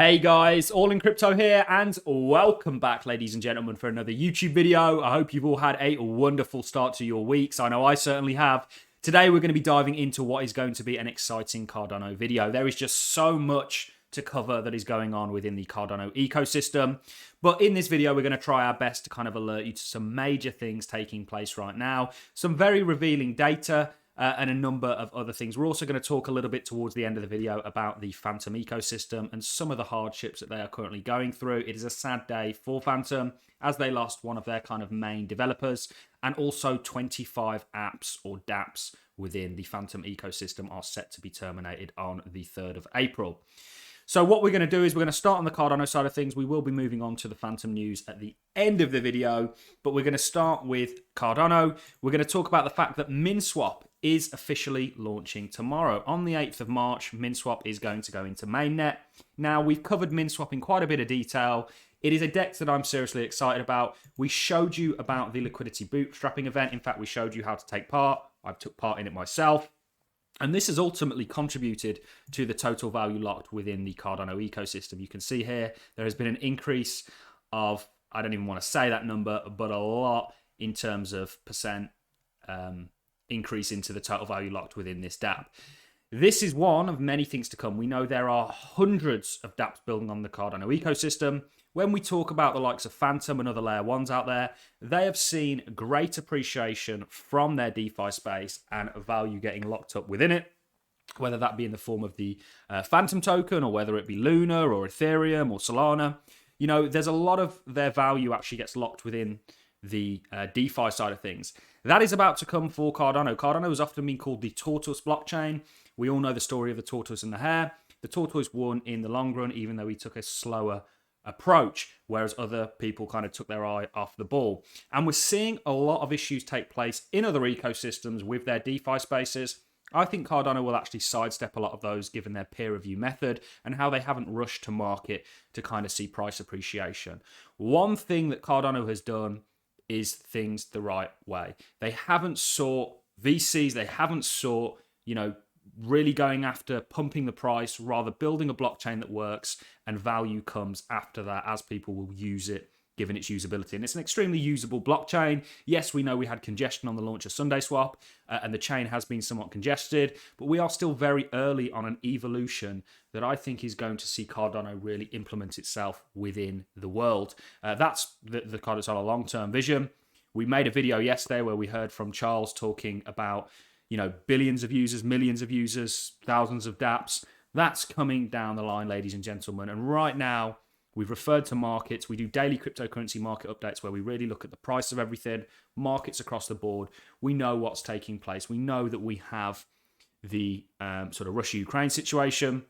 Hey guys, All in Crypto here, and welcome back, ladies and gentlemen, for another YouTube video. I hope you've all had a wonderful start to your weeks. I know I certainly have. Today we're going to be diving into what is going to be an exciting Cardano video. There is just so much to cover that is going on within the Cardano ecosystem. But in this video, we're going to try our best to kind of alert you to some major things taking place right now, some very revealing data, and a number of other things. We're also going to talk a little bit towards the end of the video about the Fantom ecosystem and some of the hardships that they are currently going through. It is a sad day for Fantom as they lost one of their kind of main developers, and also 25 apps or dApps within the Fantom ecosystem are set to be terminated on the 3rd of April. So what we're going to do is we're going to start on the Cardano side of things. We will be moving on to the Fantom news at the end of the video, but we're going to start with Cardano. We're going to talk about the fact that MinSwap is officially launching tomorrow. On the 8th of March, MinSwap is going to go into mainnet. Now, we've covered MinSwap in quite a bit of detail. It is a DEX that I'm seriously excited about. We showed you about the liquidity bootstrapping event. In fact, we showed you how to take part. I took part in it myself. And this has ultimately contributed to the total value locked within the Cardano ecosystem. You can see here, there has been an increase of, I don't even want to say that number, but a lot in terms of percent increase into the total value locked within this dApp. This is one of many things to come. We know there are hundreds of dApps building on the Cardano ecosystem. When we talk about the likes of Fantom and other layer ones out there, they have seen great appreciation from their DeFi space and value getting locked up within it, whether that be in the form of the Fantom token or whether it be Luna or Ethereum or Solana. You know, there's a lot of their value actually gets locked within the DeFi side of things. That is about to come for Cardano. Cardano has often been called the tortoise blockchain. We all know the story of the tortoise and the hare. The tortoise won in the long run, even though he took a slower approach, whereas other people kind of took their eye off the ball. And we're seeing a lot of issues take place in other ecosystems with their DeFi spaces. I think Cardano will actually sidestep a lot of those given their peer review method and how they haven't rushed to market to kind of see price appreciation. One thing that Cardano has done is things the right way. They haven't sought VCs, they haven't sought, really going after pumping the price, rather building a blockchain that works, and value comes after that as people will use it given its usability. And it's an extremely usable blockchain. Yes, we know we had congestion on the launch of SundaeSwap, and the chain has been somewhat congested, but we are still very early on an evolution that I think is going to see Cardano really implement itself within the world. That's the Cardano long-term vision. We made a video yesterday where we heard from Charles talking about billions of users, millions of users, thousands of dApps. That's coming down the line, ladies and gentlemen. And right now, we've referred to markets. We do daily cryptocurrency market updates where we really look at the price of everything, markets across the board. We know what's taking place. We know that we have the sort of Russia-Ukraine situation.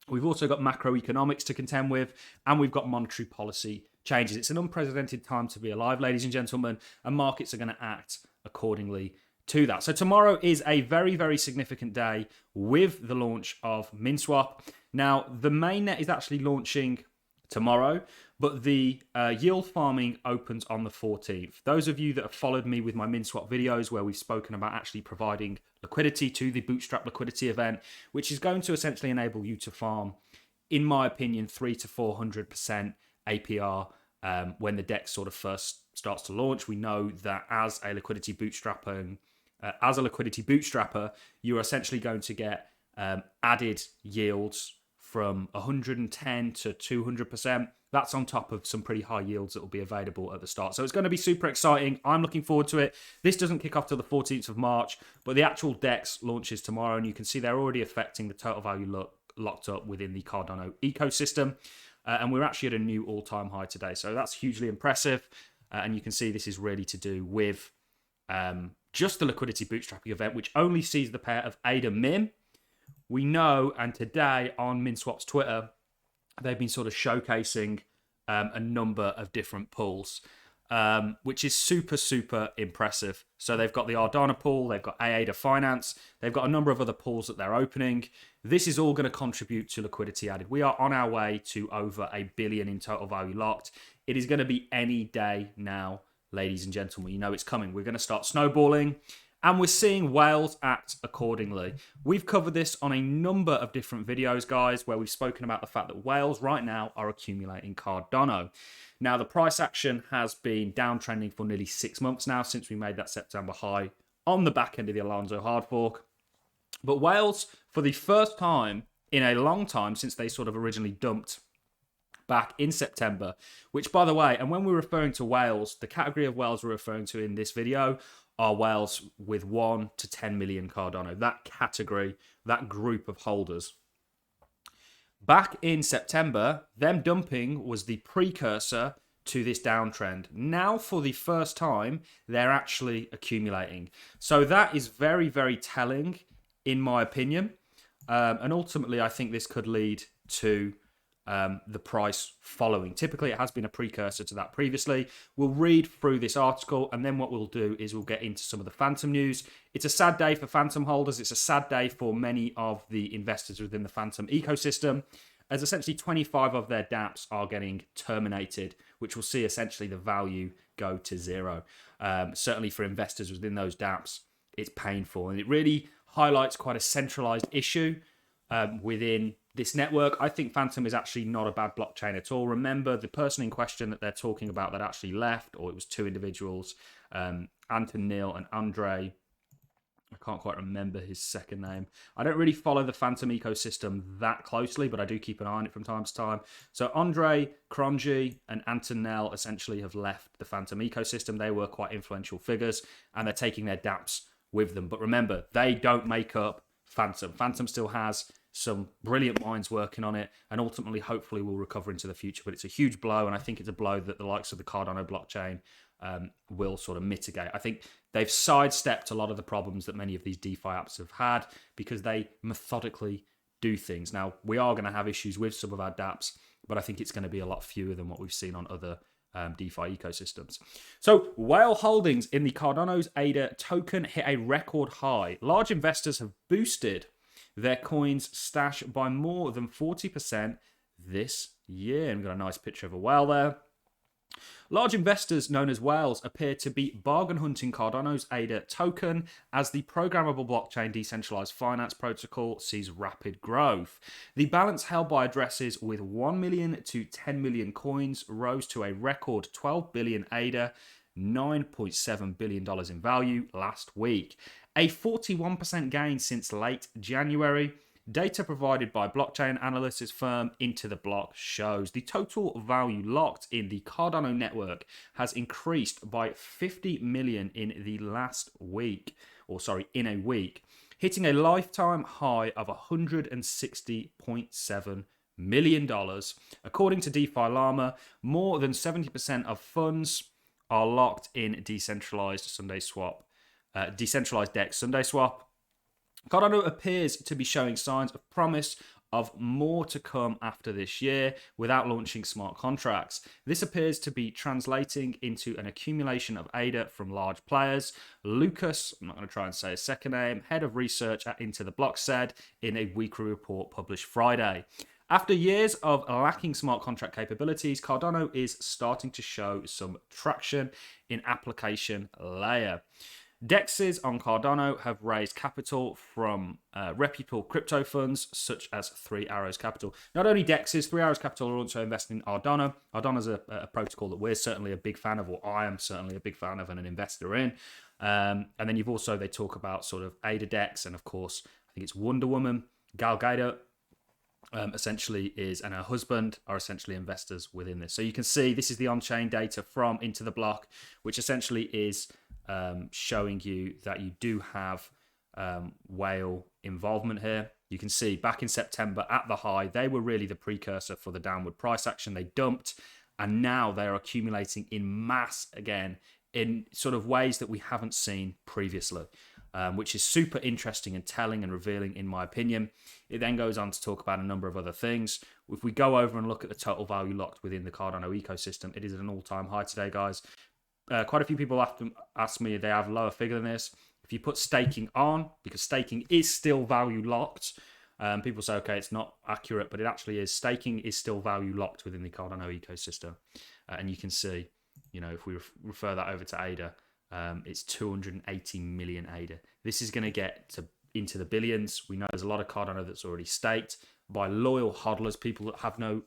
We've also got macroeconomics to contend with, and we've got monetary policy changes. It's an unprecedented time to be alive, ladies and gentlemen, and markets are going to act accordingly to that. So tomorrow is a very, very significant day with the launch of MinSwap. Now, the mainnet is actually launching tomorrow, but the yield farming opens on the 14th. Those of you that have followed me with my MinSwap videos where we've spoken about actually providing liquidity to the Bootstrap liquidity event, which is going to essentially enable you to farm, in my opinion, 300 to 400% APR when the DEX sort of first starts to launch. We know that as a liquidity bootstrapper, you're essentially going to get added yields from 110 to 200%. That's on top of some pretty high yields that will be available at the start. So it's going to be super exciting. I'm looking forward to it. This doesn't kick off till the 14th of March, but the actual DEX launches tomorrow, and you can see they're already affecting the total value locked up within the Cardano ecosystem. And we're actually at a new all-time high today. So that's hugely impressive. And you can see this is really to do with just the liquidity bootstrapping event, which only sees the pair of ADA Min. We know, and today on MinSwap's Twitter, they've been sort of showcasing a number of different pools, which is super, super impressive. So they've got the Ardana pool, they've got ADA Finance, they've got a number of other pools that they're opening. This is all going to contribute to liquidity added. We are on our way to over $1 billion in total value locked. It is going to be any day now, ladies and gentlemen. You know it's coming. We're going to start snowballing. And we're seeing whales act accordingly. We've covered this on a number of different videos, guys, where we've spoken about the fact that whales right now are accumulating Cardano. Now, the price action has been downtrending for nearly 6 months now since we made that September high on the back end of the Alonso hard fork. But whales, for the first time in a long time since they sort of originally dumped back in September, which, by the way, and when we're referring to whales, the category of whales we're referring to in this video are whales with 1 to 10 million Cardano. That category, that group of holders. Back in September, them dumping was the precursor to this downtrend. Now, for the first time, they're actually accumulating. So that is very, very telling, in my opinion. And ultimately, I think this could lead to the price following. Typically, it has been a precursor to that previously. We'll read through this article, and then what we'll do is we'll get into some of the Fantom news. It's a sad day for Fantom holders. It's a sad day for many of the investors within the Fantom ecosystem, as essentially 25 of their dApps are getting terminated, which will see essentially the value go to zero. Certainly for investors within those dApps, it's painful, and it really highlights quite a centralized issue within this network. I think Fantom is actually not a bad blockchain at all. Remember, the person in question that they're talking about that actually left, or it was two individuals, Anton Neil and Andre. I can't quite remember his second name. I don't really follow the Fantom ecosystem that closely, but I do keep an eye on it from time to time. So Andre Cronje and Anton Neil essentially have left the Fantom ecosystem. They were quite influential figures, and they're taking their dApps with them. But remember, they don't make up Fantom. Fantom still has some brilliant minds working on it, and ultimately, hopefully, will recover into the future. But it's a huge blow, and I think it's a blow that the likes of the Cardano blockchain will sort of mitigate. I think they've sidestepped a lot of the problems that many of these DeFi apps have had because they methodically do things. Now, we are going to have issues with some of our dApps, but I think it's going to be a lot fewer than what we've seen on other DeFi ecosystems. So, whale holdings in the Cardano's ADA token hit a record high. Large investors have boosted their coins stash by more than 40% this year. And we've got a nice picture of a whale there. Large investors known as whales appear to be bargain hunting Cardano's ADA token as the programmable blockchain decentralized finance protocol sees rapid growth. The balance held by addresses with 1 million to 10 million coins rose to a record 12 billion ADA, $9.7 billion in value last week, a 41% gain since late January. Data provided by blockchain analysis firm Into the Block shows the total value locked in the Cardano network has increased by 50 million in the last week, in a week, hitting a lifetime high of $160.7 million. According to DeFi Llama, more than 70% of funds are locked in decentralized DEX SundaeSwap. Cardano appears to be showing signs of promise of more to come after this year without launching smart contracts. This appears to be translating into an accumulation of ADA from large players. Lucas, I'm not going to try and say his second name, head of research at Into the Block, said in a weekly report published Friday. After years of lacking smart contract capabilities, Cardano is starting to show some traction in application layer. DEXs on Cardano have raised capital from reputable crypto funds such as Three Arrows Capital. Not only DEXs, Three Arrows Capital are also investing in Cardano. Cardano is a protocol that we're certainly a big fan of, or I am certainly a big fan of and an investor in. And then they talk about sort of ADA DEX, and of course, I think it's Wonder Woman, Gal Gadot, essentially and her husband are essentially investors within this. So you can see this is the on-chain data from Into the Block, which essentially is showing you that you do have whale involvement here. You can see back in September at the high, they were really the precursor for the downward price action. They dumped, and now they're accumulating in mass again in sort of ways that we haven't seen previously, which is super interesting and telling and revealing in my opinion. It then goes on to talk about a number of other things. If we go over and look at the total value locked within the Cardano ecosystem, it is at an all-time high today, guys. Quite a few people often ask me if they have a lower figure than this. If you put staking on, because staking is still value locked, people say, okay, it's not accurate, but it actually is. Staking is still value locked within the Cardano ecosystem. And you can see, if we refer that over to ADA, It's 280 million ADA. This is going to get into the billions. We know there's a lot of Cardano that's already staked by loyal hodlers, people that have no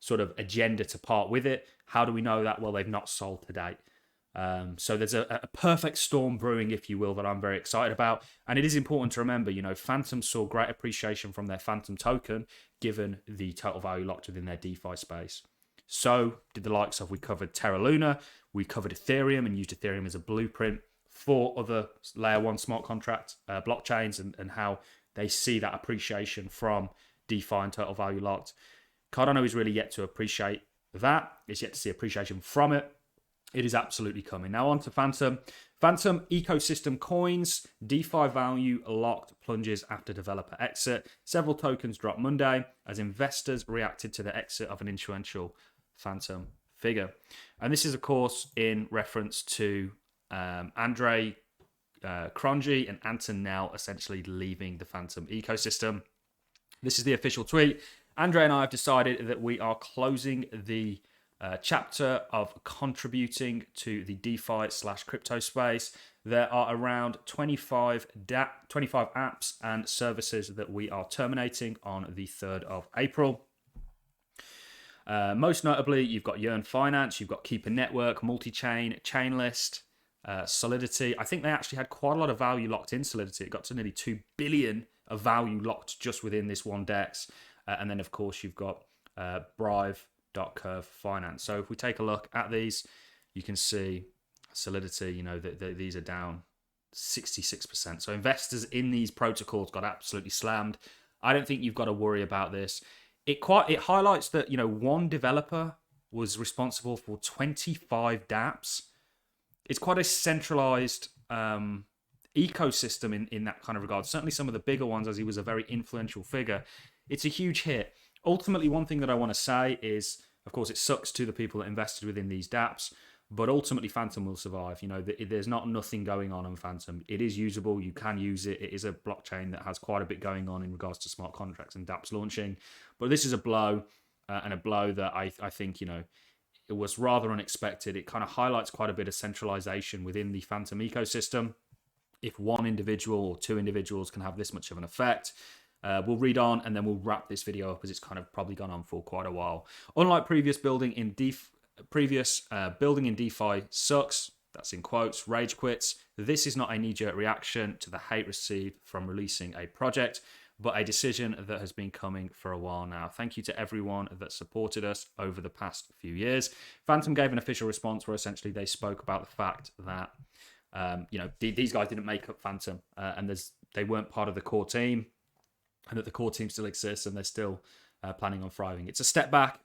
sort of agenda to part with it. How do we know that? Well, they've not sold to date. So there's a perfect storm brewing, if you will, that I'm very excited about. And it is important to remember, you know, Fantom saw great appreciation from their Fantom token, given the total value locked within their DeFi space. So did the likes of, we covered Terra Luna, we covered Ethereum and used Ethereum as a blueprint for other layer one smart contract blockchains and how they see that appreciation from DeFi and total value locked. Cardano is really yet to appreciate that. It's yet to see appreciation from it. It is absolutely coming. Now on to Fantom. Fantom ecosystem coins, DeFi value locked plunges after developer exit. Several tokens dropped Monday as investors reacted to the exit of an influential Fantom figure. And this is, of course, in reference to Andre Cronje and Anton Nell essentially leaving the Fantom ecosystem. This is the official tweet. Andre and I have decided that we are closing the chapter of contributing to the DeFi / crypto space. There are around 25 apps and services that we are terminating on the 3rd of April. Most notably, you've got Yearn Finance, you've got Keeper Network, Multichain, Chainlist, Solidity. I think they actually had quite a lot of value locked in Solidity. It got to nearly 2 billion of value locked just within this one DEX. And then, of course, you've got Brive.curve Finance. So if we take a look at these, you can see Solidity, you know, these are down 66%. So investors in these protocols got absolutely slammed. I don't think you've got to worry about this. It highlights that, you know, one developer was responsible for 25 dApps. It's quite a centralized ecosystem in that kind of regard. Certainly some of the bigger ones, as he was a very influential figure. It's a huge hit. Ultimately, one thing that I want to say is, of course, it sucks to the people that invested within these dApps, but ultimately Fantom will survive. You know, there's nothing going on Fantom. It is usable. You can use it. It is a blockchain that has quite a bit going on in regards to smart contracts and dApps launching. But this is a blow, and a blow that I think, you know, it was rather unexpected. It kind of highlights quite a bit of centralization within the Fantom ecosystem. If one individual or two individuals can have this much of an effect. We'll read on and then we'll wrap this video up as it's kind of probably gone on for quite a while. Unlike previous building in DeFi sucks, that's in quotes, rage quits. This is not a knee-jerk reaction to the hate received from releasing a project, but a decision that has been coming for a while now. Thank you to everyone that supported us over the past few years. Fantom gave an official response where essentially they spoke about the fact that you know, these guys didn't make up Fantom and they weren't part of the core team, and that the core team still exists and they're still planning on thriving. It's a step back.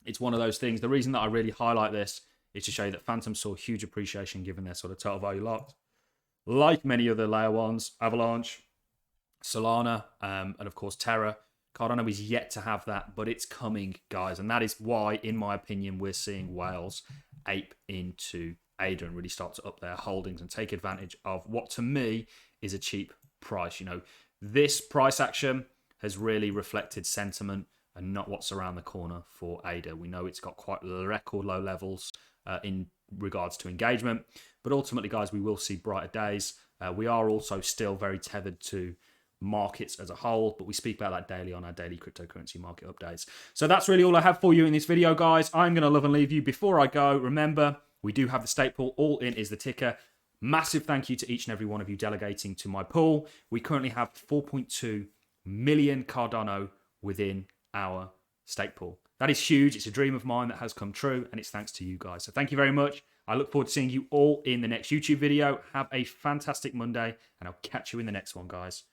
It's one of those things. The reason that I really highlight this is to show you that Fantom saw huge appreciation given their sort of total value locked. Like many other layer ones, Avalanche, Solana, and of course TERRA. Cardano is yet to have that, but it's coming, guys. And that is why, in my opinion, we're seeing whales ape into ADA and really start to up their holdings and take advantage of what to me is a cheap price. You know, this price action has really reflected sentiment and not what's around the corner for ADA. We know it's got quite record low levels in regards to engagement, but ultimately, guys, we will see brighter days. We are also still very tethered to markets as a whole, but we speak about that daily on our daily cryptocurrency market updates. So that's really all I have for you in this video, guys. I'm going to love and leave you. Before I go, remember, we do have the stake pool. All in is the ticker. Massive thank you to each and every one of you delegating to my pool. We currently have 4.2 million Cardano within our stake pool. That is huge. It's a dream of mine that has come true, and it's thanks to you guys. So thank you very much. I look forward to seeing you all in the next YouTube video. Have a fantastic Monday, and I'll catch you in the next one, guys.